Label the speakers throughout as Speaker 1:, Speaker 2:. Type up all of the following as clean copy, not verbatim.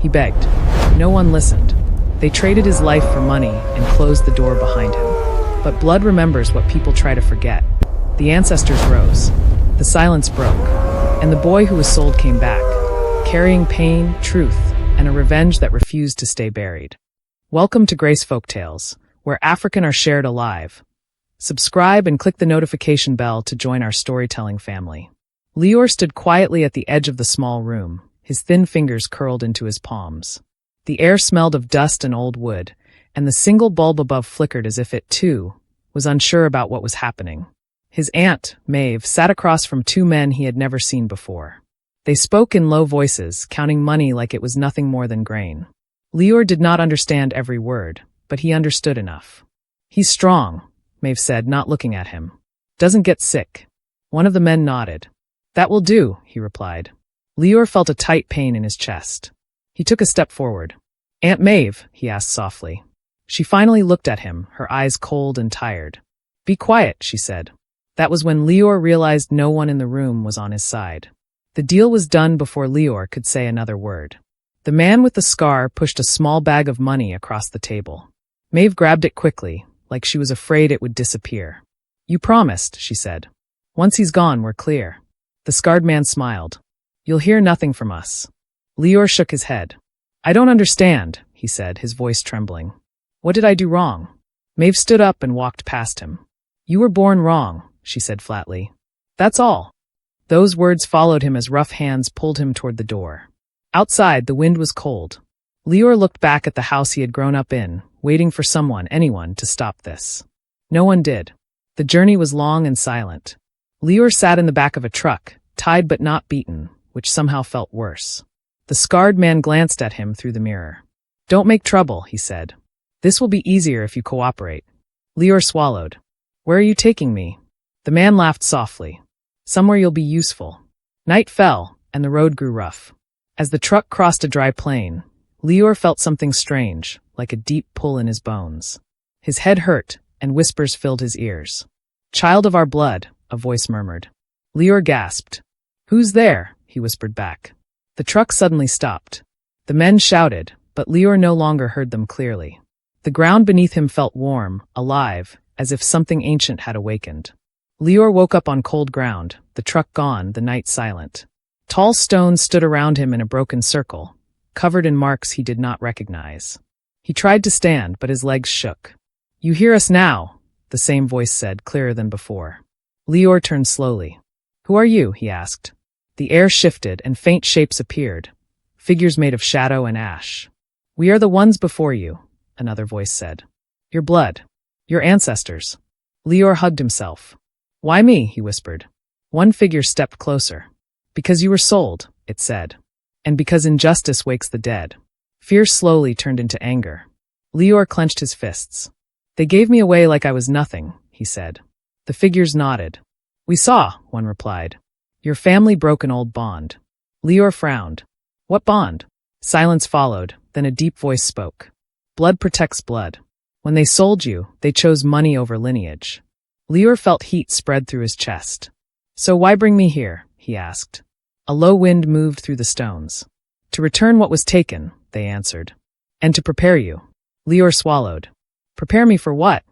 Speaker 1: he begged. No one listened. They traded his life for money and closed the door behind him. But blood remembers what people try to forget. The ancestors rose. The silence broke. And the boy who was sold came back, carrying pain, truth, and a revenge that refused to stay buried. Welcome to Grace Folktales, where African are shared alive. Subscribe and click the notification bell to join our storytelling family. Lior stood quietly at the edge of the small room, his thin fingers curled into his palms. The air smelled of dust and old wood, and the single bulb above flickered as if it, too, was unsure about what was happening. His aunt, Maeve, sat across from two men he had never seen before. They spoke in low voices, counting money like it was nothing more than grain. Lior did not understand every word, but he understood enough. "He's strong," Maeve said, not looking at him. "Doesn't get sick." One of the men nodded. "That will do," he replied. Lior felt a tight pain in his chest. He took a step forward. "Aunt Maeve," he asked softly. She finally looked at him, her eyes cold and tired. "Be quiet," she said. That was when Lior realized no one in the room was on his side. The deal was done before Lior could say another word. The man with the scar pushed a small bag of money across the table. Maeve grabbed it quickly, like she was afraid it would disappear. "You promised," she said. "Once he's gone, we're clear." The scarred man smiled. "You'll hear nothing from us." Lior shook his head. "I don't understand," he said, his voice trembling. "What did I do wrong?" Maeve stood up and walked past him. "You were born wrong," she said flatly. "That's all." Those words followed him as rough hands pulled him toward the door. Outside, the wind was cold. Lior looked back at the house he had grown up in, waiting for someone, anyone, to stop this. No one did. The journey was long and silent. Lior sat in the back of a truck, tied but not beaten, which somehow felt worse. The scarred man glanced at him through the mirror. "Don't make trouble," he said. "This will be easier if you cooperate." Lior swallowed. "Where are you taking me?" The man laughed softly. "Somewhere you'll be useful." Night fell, and the road grew rough. As the truck crossed a dry plain, Lior felt something strange, like a deep pull in his bones. His head hurt, and whispers filled his ears. "Child of our blood," a voice murmured. Lior gasped. "Who's there?" he whispered back. The truck suddenly stopped. The men shouted, but Lior no longer heard them clearly. The ground beneath him felt warm, alive, as if something ancient had awakened. Lior woke up on cold ground, the truck gone, the night silent. Tall stones stood around him in a broken circle, covered in marks he did not recognize. He tried to stand, but his legs shook. "You hear us now," the same voice said, clearer than before. Lior turned slowly. "Who are you?" he asked. The air shifted, and faint shapes appeared, figures made of shadow and ash. "We are the ones before you," another voice said. "Your blood. Your ancestors." Lior hugged himself. "Why me?" he whispered. One figure stepped closer. "Because you were sold," it said. "And because injustice wakes the dead." Fear slowly turned into anger. Lior clenched his fists. "They gave me away like I was nothing," he said. The figures nodded. "We saw," one replied. "Your family broke an old bond." Lior frowned. "What bond?" Silence followed, then a deep voice spoke. "Blood protects blood. When they sold you, they chose money over lineage." Lior felt heat spread through his chest. "So why bring me here?" he asked. A low wind moved through the stones. "To return what was taken," they answered. "And to prepare you." Lior swallowed. "Prepare me for what?"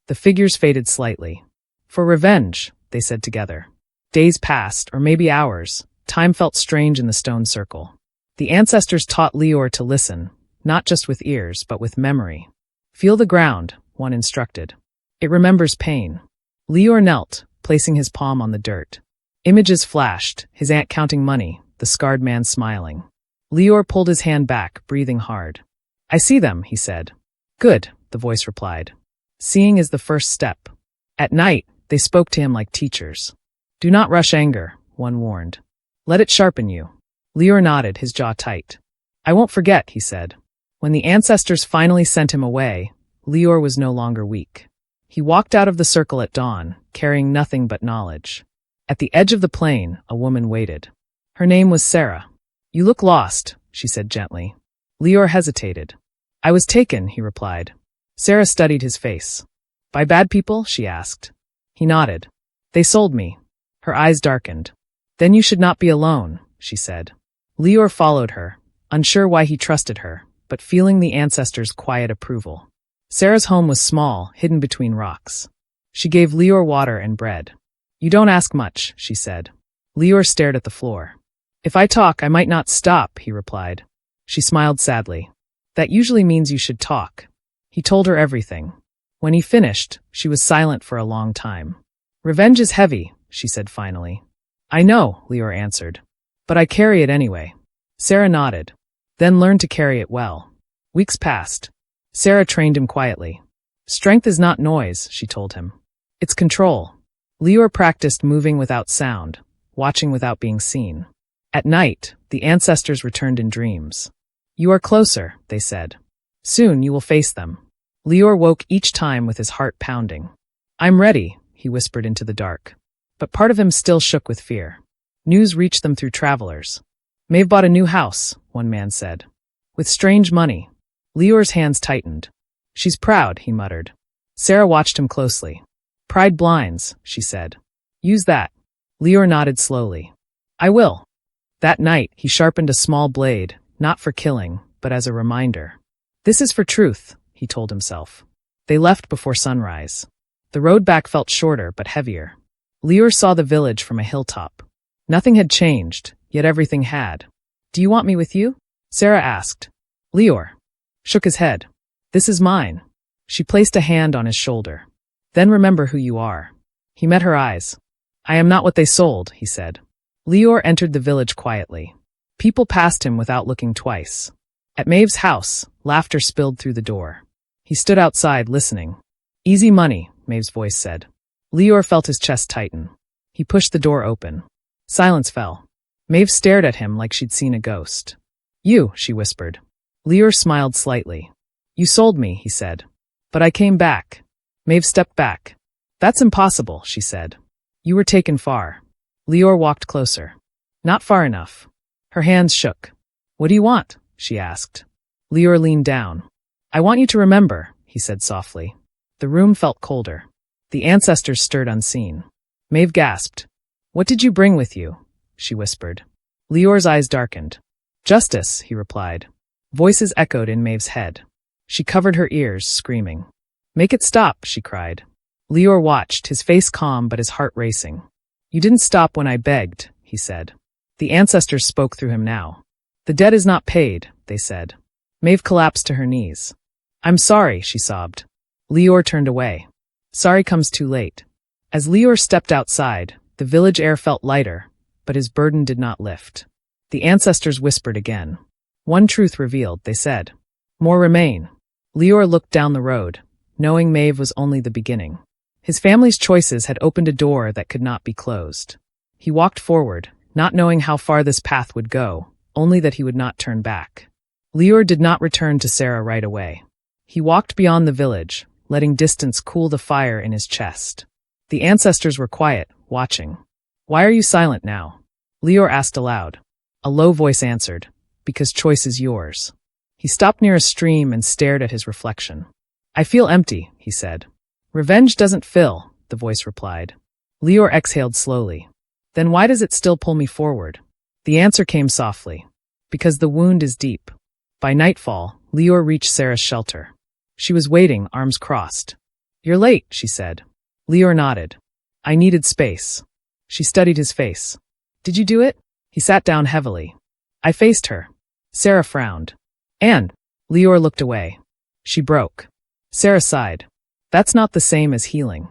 Speaker 1: The figures faded slightly. "For revenge," they said together. Days passed, or maybe hours. Time felt strange in the stone circle. The ancestors taught Lior to listen, not just with ears, but with memory. "Feel the ground," one instructed. "It remembers pain." Lior knelt, placing his palm on the dirt. Images flashed, his aunt counting money, the scarred man smiling. Lior pulled his hand back, breathing hard. "I see them," he said. "Good," the voice replied. "Seeing is the first step." At night, they spoke to him like teachers. "Do not rush anger," one warned. "Let it sharpen you." Lior nodded, his jaw tight. "I won't forget," he said. When the ancestors finally sent him away, Lior was no longer weak. He walked out of the circle at dawn, carrying nothing but knowledge. At the edge of the plain, a woman waited. Her name was Sarah. "You look lost," she said gently. Lior hesitated. "I was taken," he replied. Sarah studied his face. "By bad people?" she asked. He nodded. "They sold me." Her eyes darkened. "Then you should not be alone," she said. Lior followed her, unsure why he trusted her, but feeling the ancestors' quiet approval. Sarah's home was small, hidden between rocks. She gave Lior water and bread. "You don't ask much," she said. Lior stared at the floor. "If I talk, I might not stop," he replied. She smiled sadly. "That usually means you should talk." He told her everything. When he finished, she was silent for a long time. "Revenge is heavy," she said finally. "I know," Lior answered. "But I carry it anyway." Sarah nodded. "Then learn to carry it well." Weeks passed. Sarah trained him quietly. "Strength is not noise," she told him. "It's control." Lior practiced moving without sound, watching without being seen. At night, the ancestors returned in dreams. "You are closer," they said. "Soon you will face them." Lior woke each time with his heart pounding. "I'm ready," he whispered into the dark. But part of him still shook with fear. News reached them through travelers. "Maeve bought a new house," one man said. "With strange money." Lior's hands tightened. "She's proud," he muttered. Sarah watched him closely. "Pride blinds," she said. "Use that." Lior nodded slowly. "I will." That night, he sharpened a small blade, not for killing, but as a reminder. "This is for truth," he told himself. They left before sunrise. The road back felt shorter but heavier. Lior saw the village from a hilltop. Nothing had changed, yet everything had. "Do you want me with you?" Sarah asked. Lior shook his head. "This is mine." She placed a hand on his shoulder. "Then remember who you are." He met her eyes. "I am not what they sold," he said. Lior entered the village quietly. People passed him without looking twice. At Maeve's house, laughter spilled through the door. He stood outside, listening. "Easy money," Maeve's voice said. Lior felt his chest tighten. He pushed the door open. Silence fell. Maeve stared at him like she'd seen a ghost. "You," she whispered. Lior smiled slightly. "You sold me," he said. "But I came back." Maeve stepped back. "That's impossible," she said. "You were taken far." Lior walked closer. "Not far enough." Her hands shook. "What do you want?" she asked. Lior leaned down. "I want you to remember," he said softly. The room felt colder. The ancestors stirred unseen. Maeve gasped. "What did you bring with you?" she whispered. Lior's eyes darkened. "Justice," he replied. Voices echoed in Maeve's head. She covered her ears, screaming. "Make it stop," she cried. Lior watched, his face calm but his heart racing. "You didn't stop when I begged," he said. The ancestors spoke through him now. "The debt is not paid," they said. Maeve collapsed to her knees. "I'm sorry," she sobbed. Lior turned away. "Sorry comes too late." As Lior stepped outside, the village air felt lighter, but his burden did not lift. The ancestors whispered again. "One truth revealed," they said. "More remain." Lior looked down the road, knowing Maeve was only the beginning. His family's choices had opened a door that could not be closed. He walked forward, not knowing how far this path would go, only that he would not turn back. Lior did not return to Sarah right away. He walked beyond the village, letting distance cool the fire in his chest. The ancestors were quiet, watching. "Why are you silent now?" Lior asked aloud. A low voice answered, "Because choice is yours." He stopped near a stream and stared at his reflection. "I feel empty," he said. "Revenge doesn't fill," the voice replied. Lior exhaled slowly. "Then why does it still pull me forward?" The answer came softly. "Because the wound is deep." By nightfall, Lior reached Sarah's shelter. She was waiting, arms crossed. "You're late," she said. Lior nodded. "I needed space." She studied his face. "Did you do it?" He sat down heavily. "I faced her." Sarah frowned. "And?" Lior looked away. "She broke." Sarah sighed. "That's not the same as healing."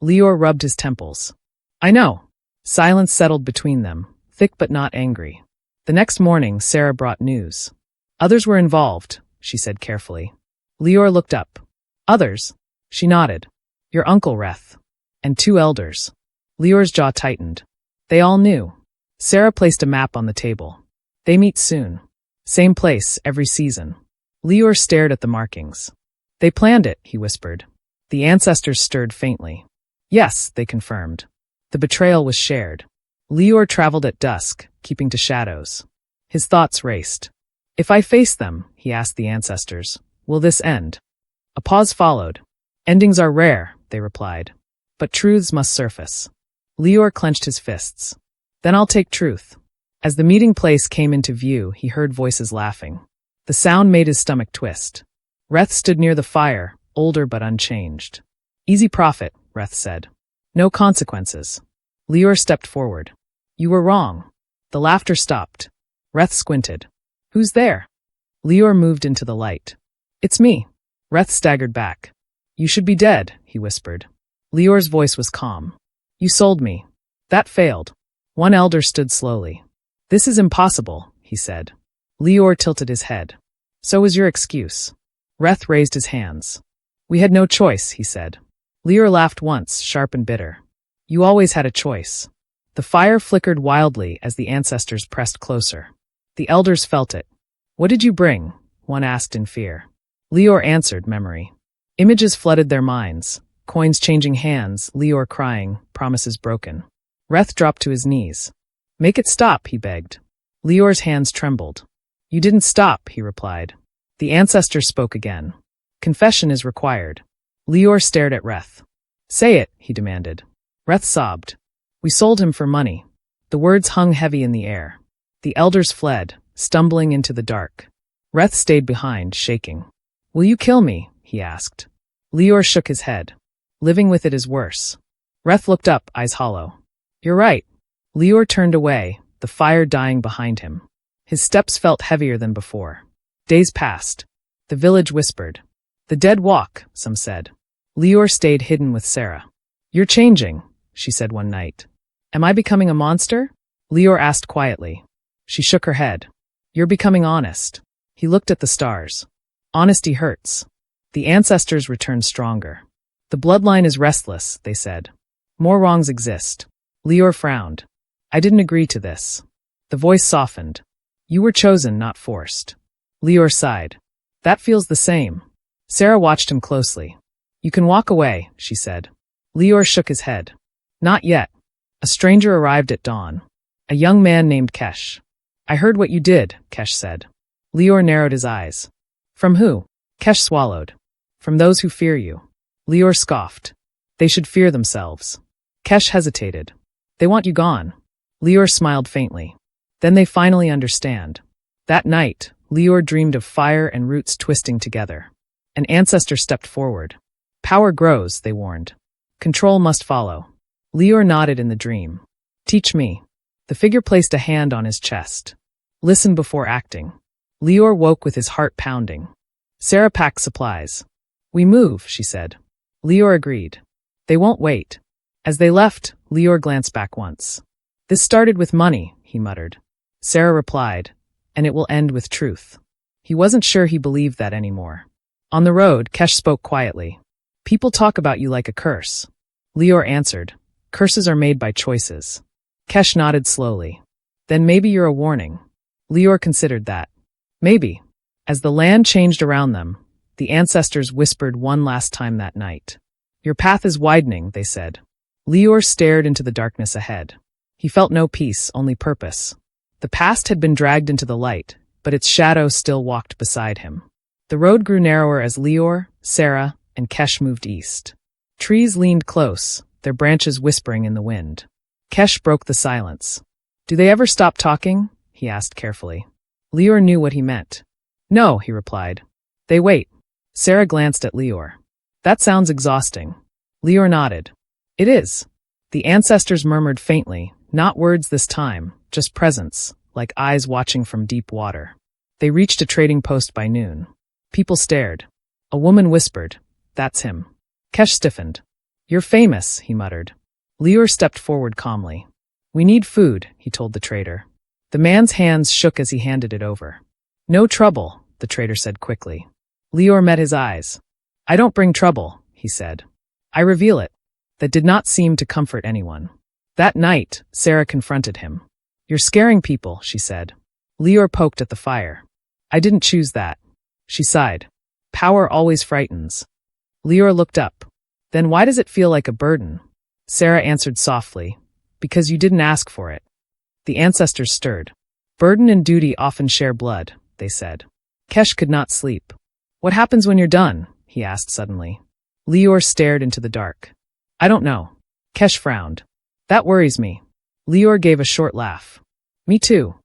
Speaker 1: Lior rubbed his temples. "I know." Silence settled between them, thick but not angry. The next morning, Sarah brought news. "Others were involved," she said carefully. Lior looked up. "Others?" She nodded. "Your uncle, Reth. And 2 elders." Lior's jaw tightened. "They all knew." Sarah placed a map on the table. "They meet soon. Same place, every season." Lior stared at the markings. "They planned it," he whispered. The ancestors stirred faintly. "Yes," they confirmed. The betrayal was shared. Lior traveled at dusk, keeping to shadows. His thoughts raced. "If I face them," he asked the ancestors, "will this end?" A pause followed. "Endings are rare," they replied. "But truths must surface." Lior clenched his fists. "Then I'll take truth." As the meeting place came into view, he heard voices laughing. The sound made his stomach twist. Reth stood near the fire, older but unchanged. Easy profit, Reth said. No consequences. Lior stepped forward. You were wrong. The laughter stopped. Reth squinted. Who's there? Lior moved into the light. It's me. Reth staggered back. You should be dead, he whispered. Lior's voice was calm. You sold me. That failed. One elder stood slowly. This is impossible, he said. Lior tilted his head. So was your excuse. Reth raised his hands. We had no choice, he said. Lior laughed once, sharp and bitter. You always had a choice. The fire flickered wildly as the ancestors pressed closer. The elders felt it. What did you bring? One asked in fear. Lior answered, memory. Images flooded their minds. Coins changing hands, Lior crying, promises broken. Reth dropped to his knees. Make it stop, he begged. Lior's hands trembled. You didn't stop, he replied. The ancestor spoke again. Confession is required. Lior stared at Reth. Say it, he demanded. Reth sobbed. We sold him for money. The words hung heavy in the air. The elders fled, stumbling into the dark. Reth stayed behind, shaking. Will you kill me? He asked. Lior shook his head. Living with it is worse. Reth looked up, eyes hollow. You're right. Lior turned away, the fire dying behind him. His steps felt heavier than before. Days passed. The village whispered. The dead walk, some said. Lior stayed hidden with Sarah. You're changing, she said one night. Am I becoming a monster? Lior asked quietly. She shook her head. You're becoming honest. He looked at the stars. Honesty hurts. The ancestors returned stronger. The bloodline is restless, they said. More wrongs exist. Lior frowned. I didn't agree to this. The voice softened. You were chosen, not forced. Lior sighed. That feels the same. Sarah watched him closely. You can walk away, she said. Lior shook his head. Not yet. A stranger arrived at dawn. A young man named Kesh. I heard what you did, Kesh said. Lior narrowed his eyes. From who? Kesh swallowed. From those who fear you. Lior scoffed. They should fear themselves. Kesh hesitated. They want you gone. Lior smiled faintly. Then they finally understand. That night, Lior dreamed of fire and roots twisting together. An ancestor stepped forward. Power grows, they warned. Control must follow. Lior nodded in the dream. Teach me. The figure placed a hand on his chest. Listen before acting. Lior woke with his heart pounding. Sarah packed supplies. We move, she said. Lior agreed. They won't wait. As they left, Lior glanced back once. This started with money, he muttered. Sarah replied, and it will end with truth. He wasn't sure he believed that anymore. On the road, Kesh spoke quietly. People talk about you like a curse. Lior answered, curses are made by choices. Kesh nodded slowly. Then maybe you're a warning. Lior considered that. Maybe. As the land changed around them, the ancestors whispered one last time that night. Your path is widening, they said. Lior stared into the darkness ahead. He felt no peace, only purpose. The past had been dragged into the light, but its shadow still walked beside him. The road grew narrower as Lior, Sarah, and Kesh moved east. Trees leaned close, their branches whispering in the wind. Kesh broke the silence. Do they ever stop talking? He asked carefully. Lior knew what he meant. No, he replied. They wait. Sarah glanced at Lior. That sounds exhausting. Lior nodded. It is. The ancestors murmured faintly, not words this time, just presence, like eyes watching from deep water. They reached a trading post by noon. People stared. A woman whispered, That's him. Kesh stiffened. You're famous, he muttered. Lior stepped forward calmly. We need food, he told the trader. The man's hands shook as he handed it over. No trouble, the trader said quickly. Lior met his eyes. I don't bring trouble, he said. I reveal it. That did not seem to comfort anyone. That night, Sarah confronted him. You're scaring people, she said. Lior poked at the fire. I didn't choose that. She sighed. Power always frightens. Lior looked up. Then why does it feel like a burden? Sarah answered softly. Because you didn't ask for it. The ancestors stirred. Burden and duty often share blood, they said. Kesh could not sleep. What happens when you're done? He asked suddenly. Lior stared into the dark. I don't know. Kesh frowned. That worries me. Lior gave a short laugh. Me too.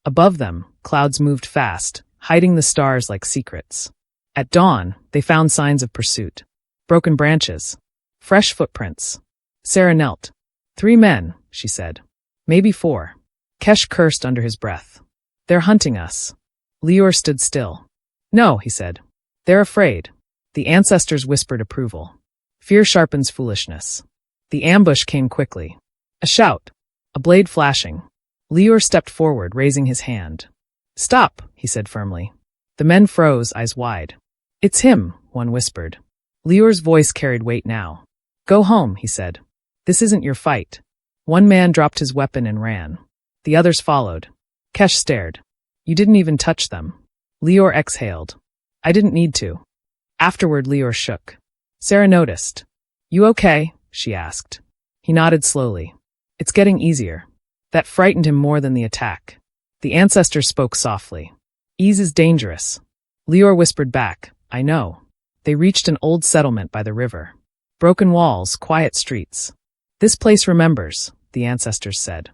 Speaker 1: Above them, clouds moved fast, hiding the stars like secrets. At dawn, they found signs of pursuit. Broken branches. Fresh footprints. Sarah knelt. 3 men, she said. Maybe 4. Kesh cursed under his breath. They're hunting us. Lior stood still. No, he said. They're afraid. The ancestors whispered approval. Fear sharpens foolishness. The ambush came quickly. A shout. A blade flashing. Lior stepped forward, raising his hand. Stop, he said firmly. The men froze, eyes wide. It's him, one whispered. Lior's voice carried weight now. Go home, he said. This isn't your fight. One man dropped his weapon and ran. The others followed. Kesh stared. You didn't even touch them. Lior exhaled. I didn't need to. Afterward, Lior shook. Sarah noticed. You okay? She asked. He nodded slowly. It's getting easier. That frightened him more than the attack. The ancestors spoke softly. Ease is dangerous. Lior whispered back, I know. They reached an old settlement by the river. Broken walls, quiet streets. This place remembers, the ancestors said.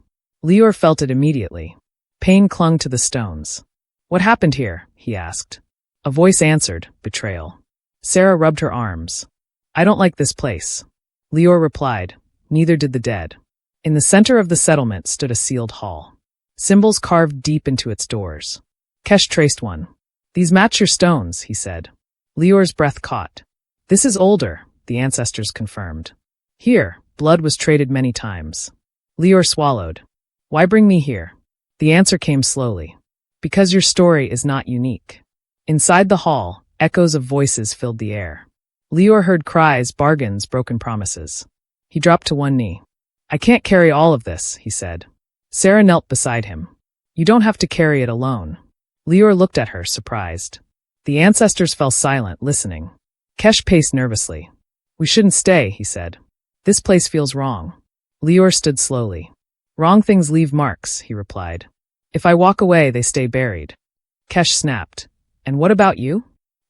Speaker 1: Lior felt it immediately. Pain clung to the stones. What happened here? He asked. A voice answered, Betrayal. Sarah rubbed her arms. I don't like this place. Lior replied, neither did the dead. In the center of the settlement stood a sealed hall. Symbols carved deep into its doors. Kesh traced one. These match your stones, he said. Lior's breath caught. This is older, the ancestors confirmed. Here, blood was traded many times. Lior swallowed. Why bring me here? The answer came slowly. Because your story is not unique. Inside the hall, echoes of voices filled the air. Lior heard cries, bargains, broken promises. He dropped to one knee. I can't carry all of this, he said. Sarah knelt beside him. You don't have to carry it alone. Lior looked at her, surprised. The ancestors fell silent, listening. Kesh paced nervously. We shouldn't stay, he said. This place feels wrong. Lior stood slowly. Wrong things leave marks, he replied. If I walk away, they stay buried. Kesh snapped. And what about you?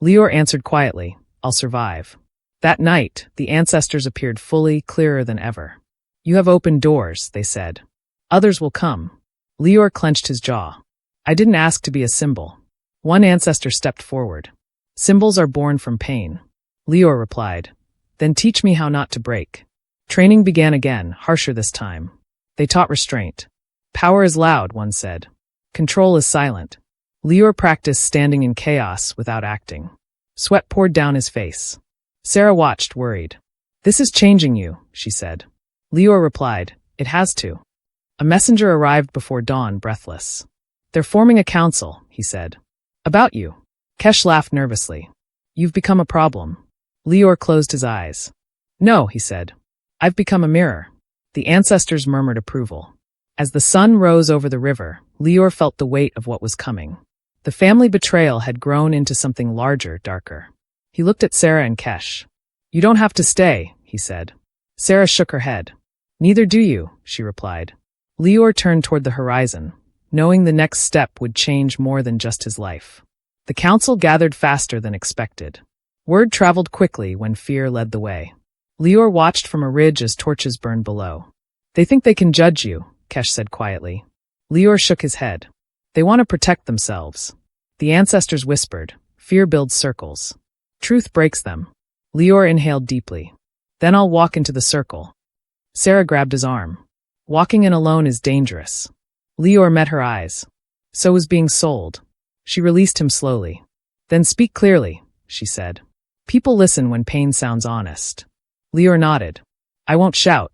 Speaker 1: Lior answered quietly, I'll survive. That night, the ancestors appeared fully, clearer than ever. You have opened doors, they said. Others will come. Lior clenched his jaw. I didn't ask to be a symbol. One ancestor stepped forward. Symbols are born from pain. Lior replied. Then teach me how not to break. Training began again, harsher this time. They taught restraint. Power is loud, one said. Control is silent. Lior practiced standing in chaos without acting. Sweat poured down his face. Sarah watched, worried. This is changing you, she said. Lior replied, it has to. A messenger arrived before dawn, breathless. They're forming a council, he said. About you. Kesh laughed nervously. You've become a problem. Lior closed his eyes. No, he said. I've become a mirror. The ancestors murmured approval. As the sun rose over the river, Lior felt the weight of what was coming. The family betrayal had grown into something larger, darker. He looked at Sarah and Kesh. You don't have to stay, he said. Sarah shook her head. Neither do you, she replied. Lior turned toward the horizon, knowing the next step would change more than just his life. The council gathered faster than expected. Word traveled quickly when fear led the way. Lior watched from a ridge as torches burned below. They think they can judge you, Kesh said quietly. Lior shook his head. They want to protect themselves. The ancestors whispered. Fear builds circles. Truth breaks them. Lior inhaled deeply. Then I'll walk into the circle. Sarah grabbed his arm. Walking in alone is dangerous. Lior met her eyes. So was being sold. She released him slowly. Then speak clearly, she said. People listen when pain sounds honest. Lior nodded. I won't shout.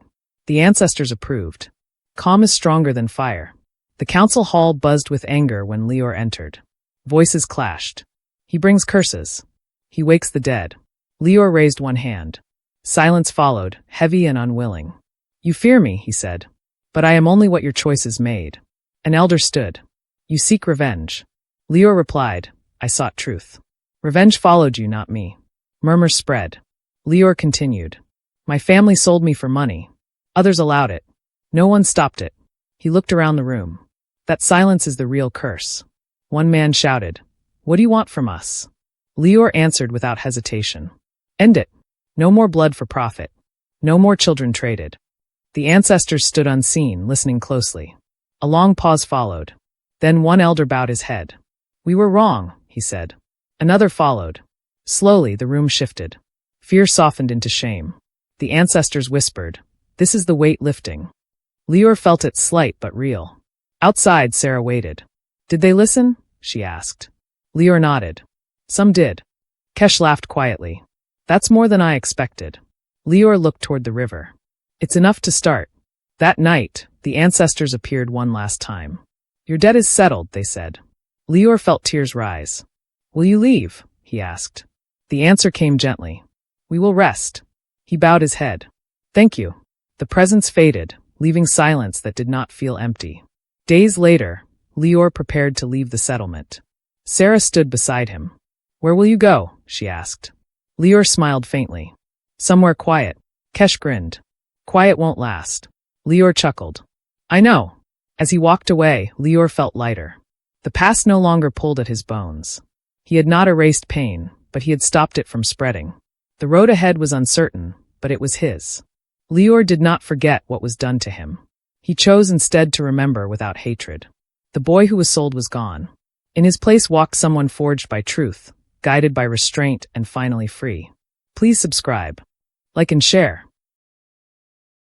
Speaker 1: The ancestors approved. Calm is stronger than fire. The council hall buzzed with anger when Lior entered. Voices clashed. He brings curses. He wakes the dead. Lior raised one hand. Silence followed, heavy and unwilling. You fear me, he said. But I am only what your choices made. An elder stood. You seek revenge. Lior replied, I sought truth. Revenge followed you, not me. Murmurs spread. Lior continued. My family sold me for money. Others allowed it. No one stopped it. He looked around the room. That silence is the real curse. One man shouted, What do you want from us? Lior answered without hesitation. End it. No more blood for profit. No more children traded. The ancestors stood unseen, listening closely. A long pause followed. Then one elder bowed his head. "We were wrong," he said. Another followed. Slowly, the room shifted. Fear softened into shame. The ancestors whispered, "This is the weight lifting." Lior felt it slight but real. Outside, Sarah waited. "Did they listen?" she asked. Lior nodded. "Some did." Kesh laughed quietly. "That's more than I expected." Lior looked toward the river. "It's enough to start." That night, the ancestors appeared one last time. "Your debt is settled," they said. Lior felt tears rise. "Will you leave?" he asked. The answer came gently. "We will rest." He bowed his head. "Thank you." The presence faded, leaving silence that did not feel empty. Days later, Lior prepared to leave the settlement. Sarah stood beside him. "Where will you go?" she asked. Lior smiled faintly. "Somewhere quiet." Kesh grinned. "Quiet won't last." Lior chuckled. "I know." As he walked away, Lior felt lighter. The past no longer pulled at his bones. He had not erased pain, but he had stopped it from spreading. The road ahead was uncertain, but it was his. Lior did not forget what was done to him. He chose instead to remember without hatred. The boy who was sold was gone. In his place walked someone forged by truth, guided by restraint, and finally free. Please subscribe, like and share.